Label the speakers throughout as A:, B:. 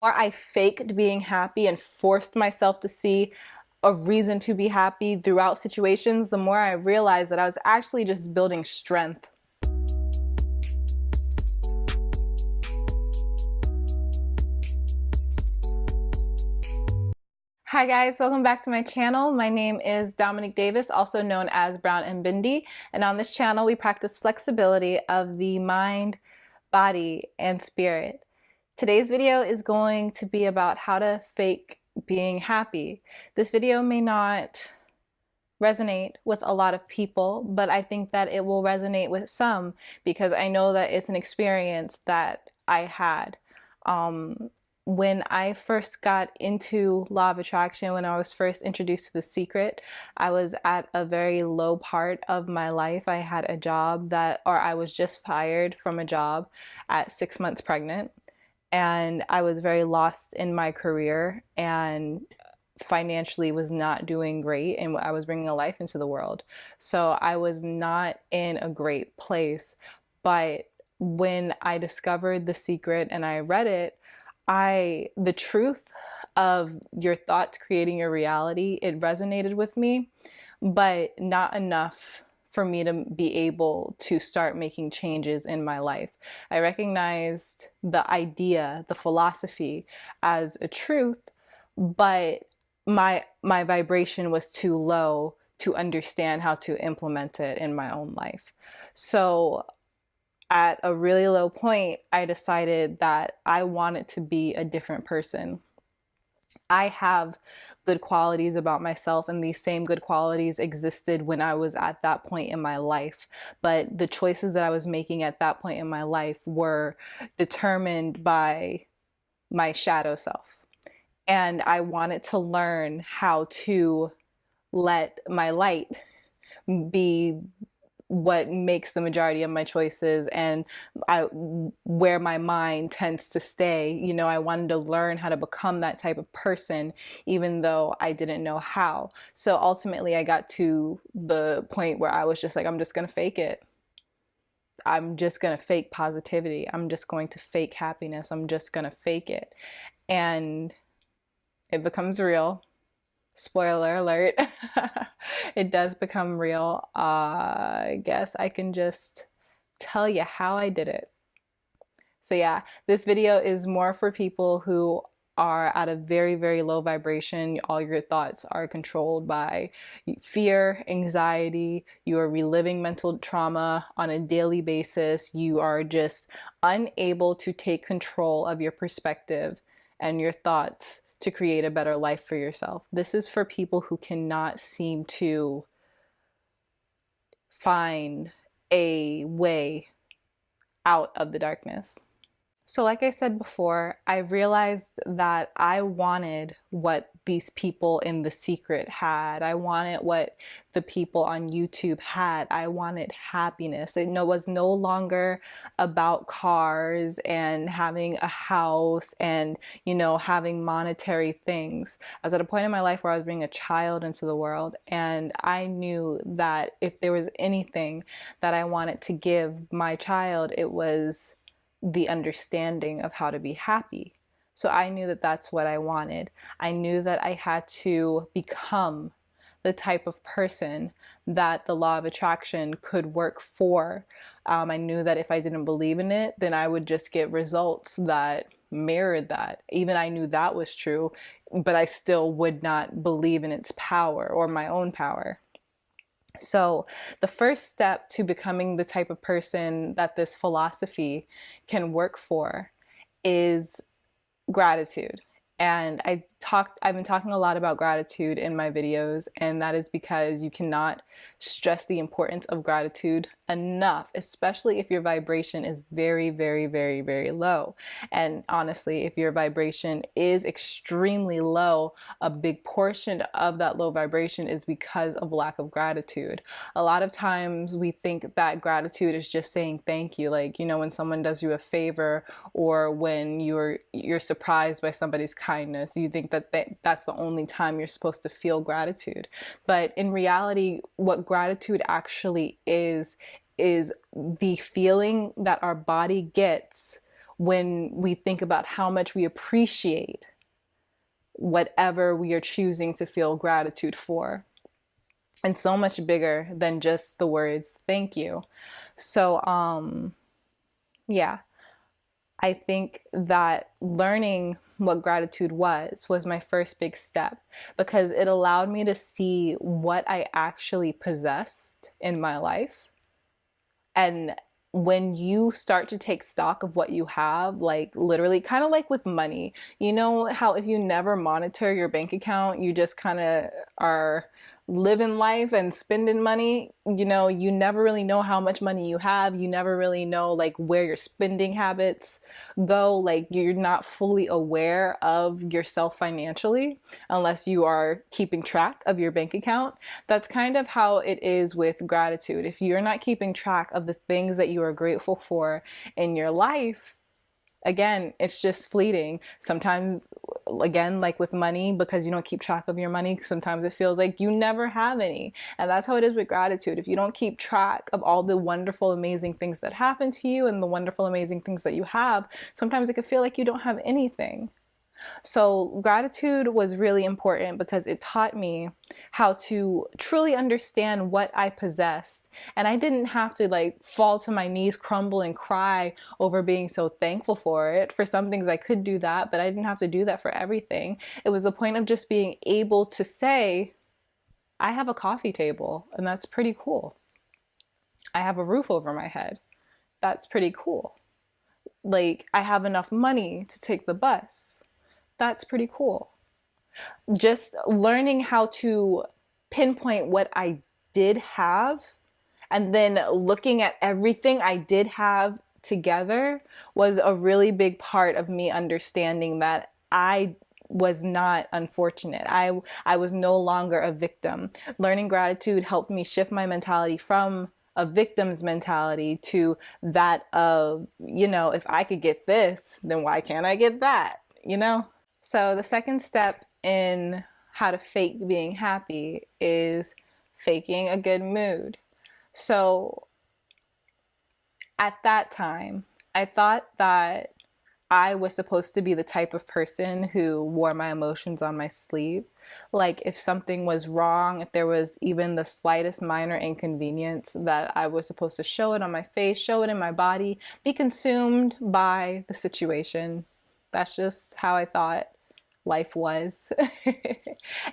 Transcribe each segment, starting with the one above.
A: Or I faked being happy and forced myself to see a reason to be happy throughout situations, the more I realized that I was actually just building strength. Hi guys, welcome back to my channel. My name is Dominique Davis, also known as Brown and Bindi, and on this channel we practice flexibility of the mind, body, and spirit. Today's video is going to be about how to fake being happy. This video may not resonate with a lot of people, but I think that it will resonate with some because I know that it's an experience that I had. When I first got into law of attraction, when I was first introduced to The Secret, I was at a very low part of my life. I had a job or I was just fired from a job at 6 months pregnant, and I was very lost in my career and financially was not doing great, and I was bringing a life into the world. So I was not in a great place. But when I discovered The Secret and I read it, the truth of your thoughts creating your reality, it resonated with me, but not enough for me to be able to start making changes in my life. I recognized the idea, the philosophy as a truth, but my vibration was too low to understand how to implement it in my own life. So at a really low point, I decided that I wanted to be a different person. I have good qualities about myself, and these same good qualities existed when I was at that point in my life. But the choices that I was making at that point in my life were determined by my shadow self. And I wanted to learn how to let my light be what makes the majority of my choices, and where my mind tends to stay. You know, I wanted to learn how to become that type of person, even though I didn't know how. So ultimately, I got to the point where I was just like, I'm just gonna fake it. I'm just gonna fake positivity. I'm just going to fake happiness. I'm just gonna fake it. And it becomes real. Spoiler alert. It does become real. I guess I can just tell you how I did it. So yeah, this video is more for people who are at a very, very low vibration. All your thoughts are controlled by fear, anxiety. You are reliving mental trauma on a daily basis. You are just unable to take control of your perspective and your thoughts to create a better life for yourself. This is for people who cannot seem to find a way out of the darkness. So like I said before, I realized that I wanted what these people in The Secret had. I wanted what the people on YouTube had. I wanted happiness. It was no longer about cars and having a house and, you know, having monetary things. I was at a point in my life where I was bringing a child into the world, and I knew that if there was anything that I wanted to give my child, it was the understanding of how to be happy. So I knew that that's what I wanted. I knew that I had to become the type of person that the law of attraction could work for. I knew that if I didn't believe in it, then I would just get results that mirrored that. Even I knew that was true, but I still would not believe in its power or my own power. So the first step to becoming the type of person that this philosophy can work for is gratitude. And I've been talking a lot about gratitude in my videos, and that is because you cannot stress the importance of gratitude enough, especially if your vibration is very, very, very, very low. And honestly, if your vibration is extremely low, a big portion of that low vibration is because of lack of gratitude. A lot of times we think that gratitude is just saying thank you, like, you know, when someone does you a favor, or when you're surprised by somebody's kindness, you think that that's the only time you're supposed to feel gratitude. But in reality, what gratitude actually is the feeling that our body gets when we think about how much we appreciate whatever we are choosing to feel gratitude for. And so much bigger than just the words thank you. So yeah, I think that learning what gratitude was my first big step, because it allowed me to see what I actually possessed in my life. And when you start to take stock of what you have, like literally kind of like with money, you know how if you never monitor your bank account, you just kind of are living life and spending money, you know, you never really know how much money you have. You never really know like where your spending habits go. Like you're not fully aware of yourself financially unless you are keeping track of your bank account. That's kind of how it is with gratitude. If you're not keeping track of the things that you are grateful for in your life, again, it's just fleeting. Sometimes, again, like with money, because you don't keep track of your money, sometimes it feels like you never have any. And that's how it is with gratitude. If you don't keep track of all the wonderful, amazing things that happen to you and the wonderful, amazing things that you have, sometimes it can feel like you don't have anything. So gratitude was really important because it taught me how to truly understand what I possessed. And I didn't have to like fall to my knees, crumble and cry over being so thankful for it. For some things I could do that, but I didn't have to do that for everything. It was the point of just being able to say, I have a coffee table and that's pretty cool. I have a roof over my head. That's pretty cool. Like I have enough money to take the bus. That's pretty cool. Just learning how to pinpoint what I did have and then looking at everything I did have together was a really big part of me understanding that I was not unfortunate. I was no longer a victim. Learning gratitude helped me shift my mentality from a victim's mentality to that of, you know, if I could get this, then why can't I get that, you know? So the second step in how to fake being happy is faking a good mood. So at that time, I thought that I was supposed to be the type of person who wore my emotions on my sleeve. Like if something was wrong, if there was even the slightest minor inconvenience, that I was supposed to show it on my face, show it in my body, be consumed by the situation. That's just how I thought life was.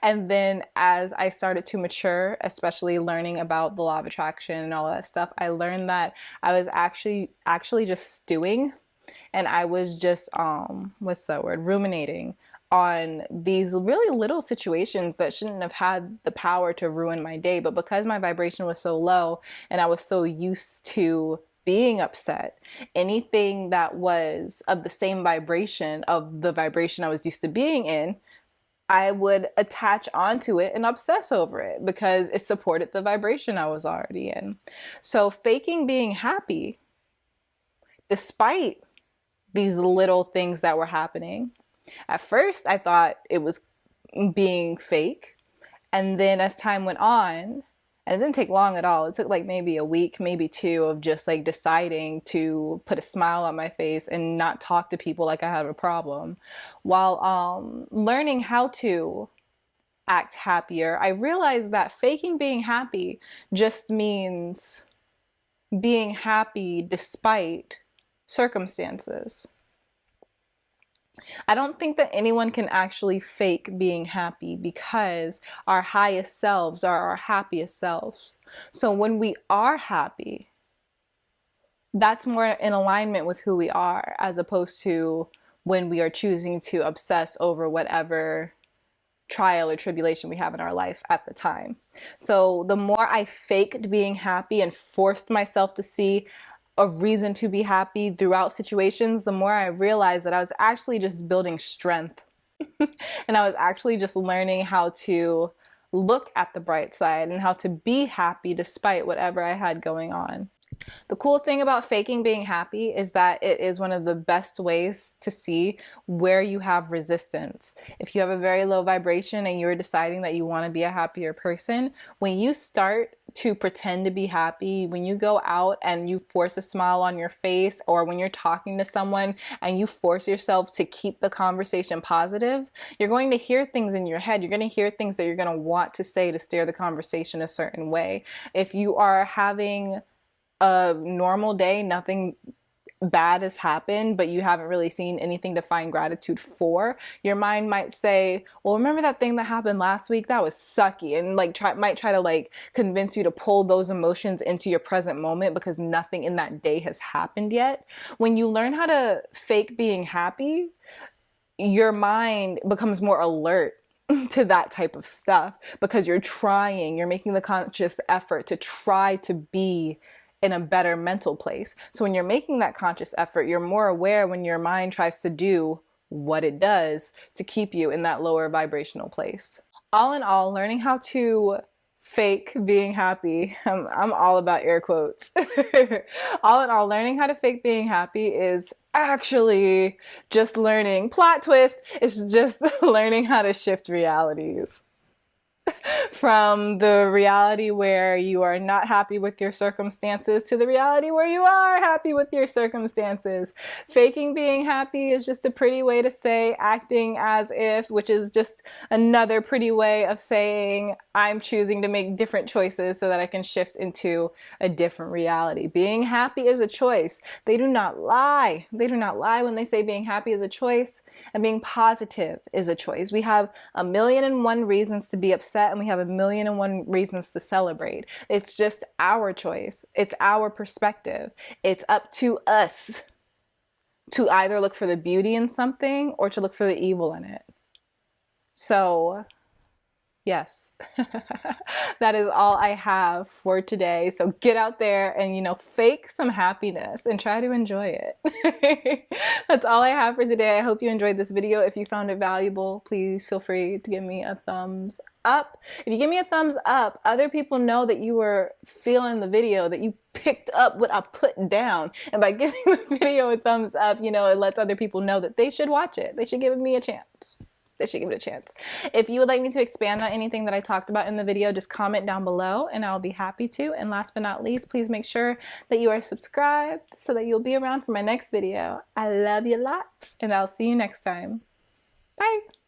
A: And then as I started to mature, especially learning about the law of attraction and all that stuff, I learned that I was actually just stewing, and I was just ruminating on these really little situations that shouldn't have had the power to ruin my day. But because my vibration was so low and I was so used to being upset, anything that was of the same vibration of the vibration I was used to being in, I would attach onto it and obsess over it because it supported the vibration I was already in. So faking being happy, despite these little things that were happening. At first, I thought it was being fake. And then as time went on, and it didn't take long at all. It took like maybe a week, maybe two of just like deciding to put a smile on my face and not talk to people like I had a problem. While learning how to act happier, I realized that faking being happy just means being happy despite circumstances. I don't think that anyone can actually fake being happy because our highest selves are our happiest selves. So when we are happy, that's more in alignment with who we are, as opposed to when we are choosing to obsess over whatever trial or tribulation we have in our life at the time. So the more I faked being happy and forced myself to see a reason to be happy throughout situations, the more I realized that I was actually just building strength. And I was actually just learning how to look at the bright side and how to be happy despite whatever I had going on. The cool thing about faking being happy is that it is one of the best ways to see where you have resistance. If you have a very low vibration and you're deciding that you want to be a happier person, when you start to pretend to be happy, when you go out and you force a smile on your face, or when you're talking to someone and you force yourself to keep the conversation positive, you're going to hear things in your head. You're going to hear things that you're going to want to say to steer the conversation a certain way. If you are having a normal day, nothing bad has happened, but you haven't really seen anything to find gratitude for, your mind might say, well, remember that thing that happened last week? That was sucky. And like might try to like convince you to pull those emotions into your present moment because nothing in that day has happened yet. When you learn how to fake being happy, your mind becomes more alert to that type of stuff because you're making the conscious effort to try to be in a better mental place. So when you're making that conscious effort, you're more aware when your mind tries to do what it does to keep you in that lower vibrational place. All in all, learning how to fake being happy, I'm all about air quotes. All in all, learning how to fake being happy is actually just learning, plot twist, it's just learning how to shift realities. From the reality where you are not happy with your circumstances to the reality where you are happy with your circumstances. Faking being happy is just a pretty way to say acting as if, which is just another pretty way of saying I'm choosing to make different choices so that I can shift into a different reality. Being happy is a choice. They do not lie. They do not lie when they say being happy is a choice and being positive is a choice. We have 1,000,001 reasons to be upset, and we have 1,000,001 reasons to celebrate. It's just our choice. It's our perspective. It's up to us to either look for the beauty in something or to look for the evil in it. So, yes, that is all I have for today. So get out there and, fake some happiness and try to enjoy it. That's all I have for today. I hope you enjoyed this video. If you found it valuable, please feel free to give me a thumbs up. If you give me a thumbs up, other people know that you were feeling the video, that you picked up what I put down. And by giving the video a thumbs up, it lets other people know that they should watch it. They should give me a chance. They should give it a chance. If you would like me to expand on anything that I talked about in the video, just comment down below and I'll be happy to. And last but not least, please make sure that you are subscribed so that you'll be around for my next video. I love you lots and I'll see you next time. Bye.